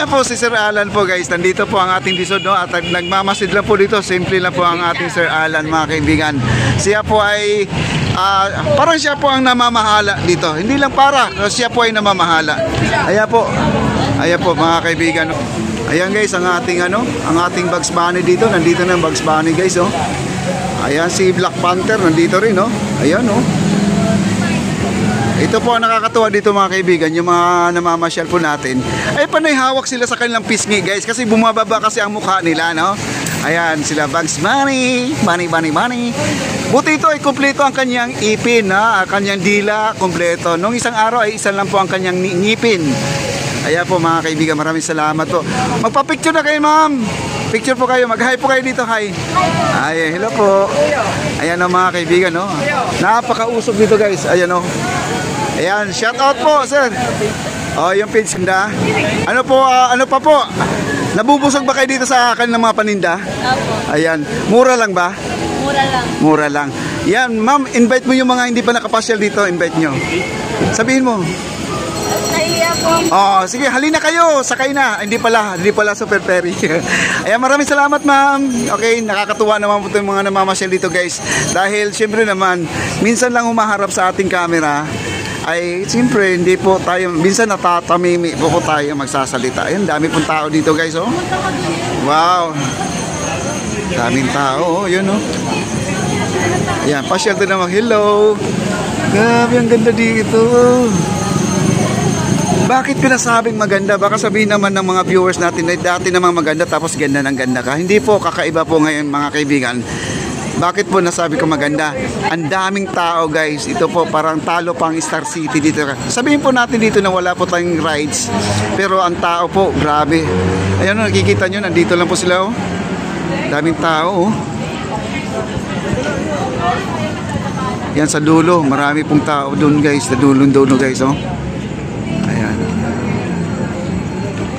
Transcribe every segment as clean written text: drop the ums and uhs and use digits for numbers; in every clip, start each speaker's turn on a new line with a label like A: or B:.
A: Yan po si Sir Alan po guys, nandito po ang ating disod, no? At nagmamasid lang po dito, simple lang po ang ating Sir Alan mga kaibigan. Siya po ay parang siya po ang namamahala dito, hindi lang para, siya po ay namamahala. Ayan po mga kaibigan. Ayan guys, ang ating ang ating Bugs Bunny dito, nandito na ang Bugs Bunny guys, oh. Ayan si Black Panther nandito rin, oh. Ayan, oh. Ito po ang nakakatuwa dito mga kaibigan, yung mga namamasyal po natin ay panay hawak sila sa kanilang pisngi guys, kasi bumababa kasi ang mukha nila, no? Ayan sila Bugs Bunny, Bunny. Buti ito ay kumpleto ang kanyang ipin, ha? Ang kanyang dila, kumpleto. Nung isang araw ay isa lang po ang kanyang ngipin. Ayan po mga kaibigan, maraming salamat po. Magpa-picture na kayo ma'am. Picture po kayo, mag-hi po kayo dito, hi. Ay, hello po. Ayan o mga kaibigan, no? Napakausog dito guys, ayan o. Ayan, shout out po, sir. Oh, yung page ganda. Ano pa po? Nabubusog ba kayo dito sa kanilang mga paninda? Opo. Ayan, mura lang ba? Mura lang. Yan, ma'am, invite mo yung mga hindi pa nakapasyal dito, invite nyo. Sabihin mo. Oh, sige, halina kayo, sakay na. Hindi pala Super Ferry. Ayan, maraming salamat ma'am. Okay, nakakatuwa naman po yung mga namamasyal dito guys. Dahil syempre naman, minsan lang humaharap sa ating camera. Ay, siyempre, hindi po tayo, minsan natatamimi po tayo magsasalita. Ayan, dami pong tao dito guys, oh. Wow. Daming tao, oh, yun, oh. Ayan, pasyal din naman, hello. Grabe, ang ganda dito. Bakit pinasabing maganda? Baka sabihin naman ng mga viewers natin na dati namang maganda tapos ganda ng ganda ka. Hindi po, kakaiba po ngayon mga kaibigan. Bakit po nasabi ko maganda? Ang daming tao guys. Ito po parang talo pang Star City dito. Sabihin po natin dito na wala po tayong rides. Pero ang tao po, grabe. Ayan o, nakikita nyo, nandito lang po sila, oh. Daming tao, oh. Yan sa dulo, marami pong tao doon guys. Sa dulo guys, oh.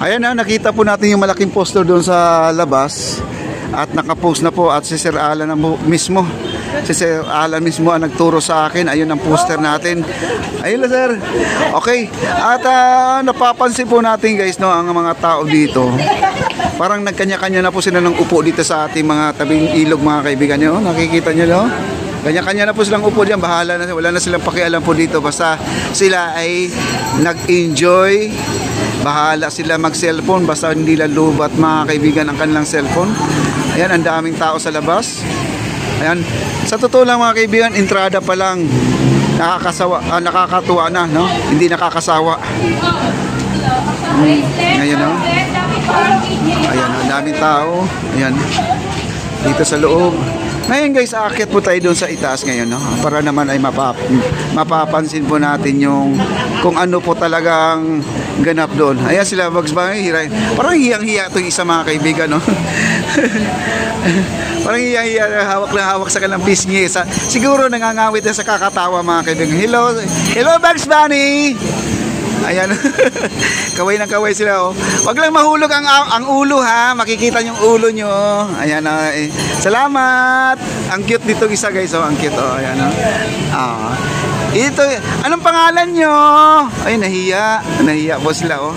A: Ayan na, nakita po natin yung malaking poster doon sa labas. At nakapost na po at si Sir Alan mismo. Si Sir Alan mismo ang nagturo sa akin. Ayun ang poster natin. Ayun na sir. Okay. At napapansin po natin guys, no, ang mga tao dito. Parang nagkanya-kanya na po sila ng upo dito sa ating mga tabing ilog mga kaibigan nyo. Nakikita nyo, no? Kanya-kanya na po silang upo diyan. Bahala na, wala na silang pakialam po dito. Basta sila ay nag-enjoy. Bahala sila mag-cellphone. Basta hindi lalubat mga kaibigan ang kanilang cellphone. Ayan, ang daming tao sa labas. Ayan. Sa totoo lang mga kaibigan, entrada pa lang nakakatuwa na, no? Hindi nakakasawa. Ngayon, no? Ayan, ang daming tao. Ayan. Dito sa loob. Ngayon guys, aakyat po tayo doon sa itaas ngayon, no? Para naman ay mapapansin po natin yung kung ano po talagang ganap doon. Ayan sila Bugs Bunny, parang hiyang-hiya itong isa mga kaibigan, no? Parang hiyang-hiya, hawak sa kanilang pisngi. Siguro nangangawit na sa kakatawa mga kaibigan. Hello Bugs Bunny! Ayan. Kaway ng kaway sila, oh. Wag lang mahulog ang ulo, ha. Makikita yung ulo nyo. Ayan, eh. Salamat. Ang cute dito isa, guys, oh. Ang cute, oh. Ayan, oh. Ito, anong pangalan nyo? Ay, nahiya po sila, oh.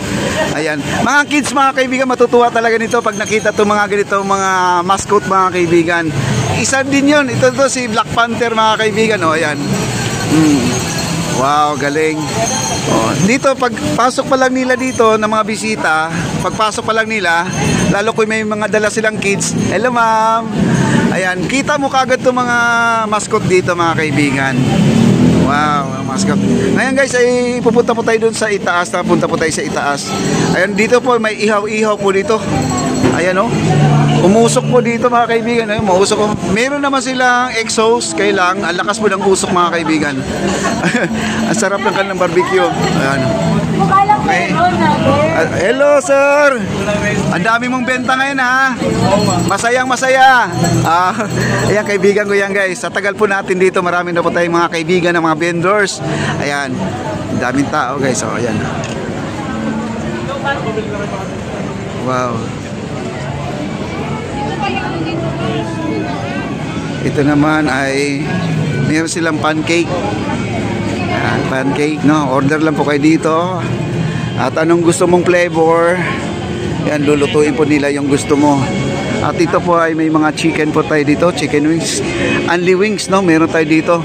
A: Ayan. Mga kids, mga kaibigan, matutuwa talaga nito pag nakita itong mga ganito, mga mascot, mga kaibigan. Isa din yun. Ito si Black Panther, mga kaibigan, oh. Ayan. Wow, galing. Oh, dito pagpasok pa lang nila dito ng mga bisita, pagpasok pa lang nila, lalo kung may mga dala silang kids. Hello ma'am. Ayan, kita mo kagad 'tong mga mascot dito mga kaibigan. Wow, ang mascot. Ngayon guys, ay pupunta po tayo doon sa itaas, punta po tayo sa itaas. Ayan, dito po may ihaw-ihaw po dito. Ayan, oh. Umusok po dito mga kaibigan, ayun, mausok po. Meron naman silang exhaust, kailang ang lakas po ng usok mga kaibigan. Ang sarap ng kanilang barbecue. Ayan. Okay. Hello sir. Ang dami mong benta ngayon, ha. Masayang masaya. Ayan kaibigan ko yan guys. Sa tagal po natin dito, marami na po tayong mga kaibigan ng mga vendors. Ayan. Ang daming tao guys. Oh, ayan. Wow. Ito naman ay meron silang pancake. Ayan, pancake, no? Order lang po kayo dito. At anong gusto mong flavor? Yan, lulutuin po nila yung gusto mo. At ito po ay may mga chicken po tayo dito, chicken wings. Only wings, no? Meron tayo dito.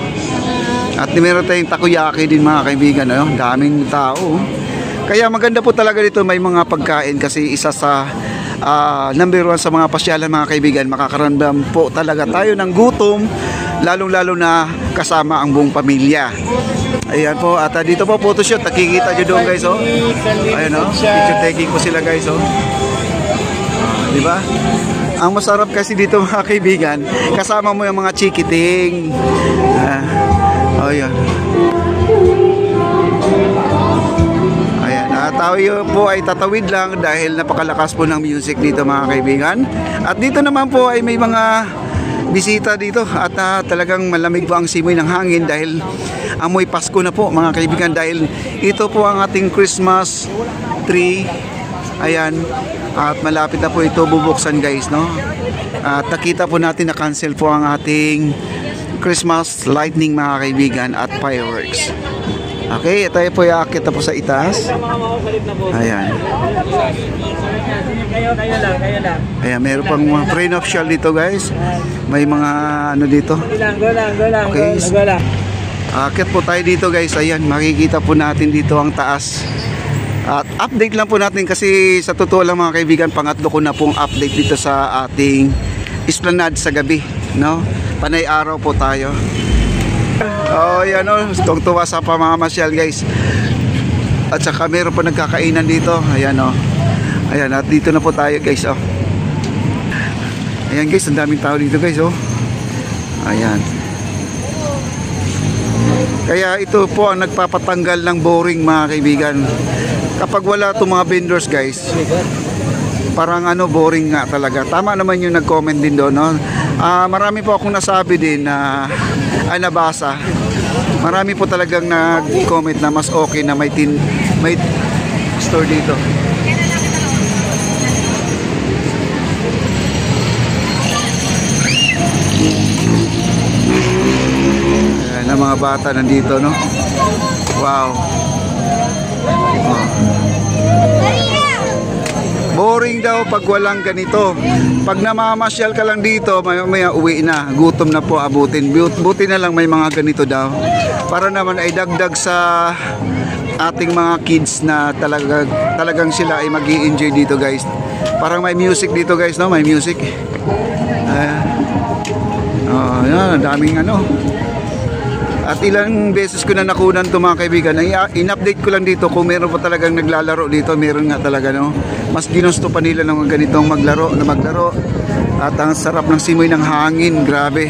A: At meron tayong takoyaki din mga kaibigan, no? Daming tao. Kaya maganda po talaga dito, may mga pagkain kasi isa sa number 1 sa mga pasyalan mga kaibigan, makakaramdam po talaga tayo ng gutom, lalong-lalo na kasama ang buong pamilya. Ayan po, at dito po photoshoot, nakikita nyo doon guys, oh. Ayan, oh, picture taking po sila guys, oh. Di ba? Ang masarap kasi dito mga kaibigan, kasama mo yung mga chikiting. Ayan. Ayan, tayo po ay tatawid lang dahil napakalakas po ng music dito mga kaibigan. At dito naman po ay may mga bisita dito at talagang malamig po ang simoy ng hangin dahil amoy Pasko na po mga kaibigan, dahil ito po ang ating Christmas tree. Ayan, at malapit na po ito bubuksan guys, no? At nakita po natin na cancel po ang ating Christmas lightning mga kaibigan at fireworks. Okay, tayo po iaakit na po sa itaas. Ayan.
B: Kayo lang.
A: Ayan, meron pang mga pre-nuptial dito guys. May mga ano dito.
B: Go lang.
A: Okay. Akit po tayo dito guys. Ayan, makikita po natin dito ang taas. At update lang po natin kasi sa totoo lang mga kaibigan, pangatlo ko na pong update dito sa ating esplanade sa gabi, no? Panay araw po tayo. Oh, yan o, tuwa sa pamamasyal guys. At saka meron po nagkakainan dito. Ayan o. Ayan, at dito na po tayo guys, oh. Ayan guys, ang daming tao dito guys, oh. Ayan. Kaya ito po ang nagpapatanggal ng boring mga kaibigan. Kapag wala itong mga vendors guys, parang boring nga talaga. Tama naman yung nag-comment din doon, no? Marami po akong nasabi din na nabasa. Marami po talagang nag-comment na mas okay na may store dito. Ayan, ang mga bata nandito, no? Wow. Oh. Boring daw pag walang ganito. Pag namamasyal ka lang dito, may uwi na, gutom na po abutin. Buti na lang may mga ganito daw. Para naman ay dagdag sa ating mga kids na talagang sila ay mag-i-enjoy dito guys. Parang may music dito guys, no? May music. Yan, daming At ilang beses ko na nakunan ito mga kaibigan. In-update ko lang dito kung meron pa talagang naglalaro dito. Meron nga talaga, no? Mas ginusto pa nila ng ganitong maglaro. At ang sarap ng simoy ng hangin. Grabe.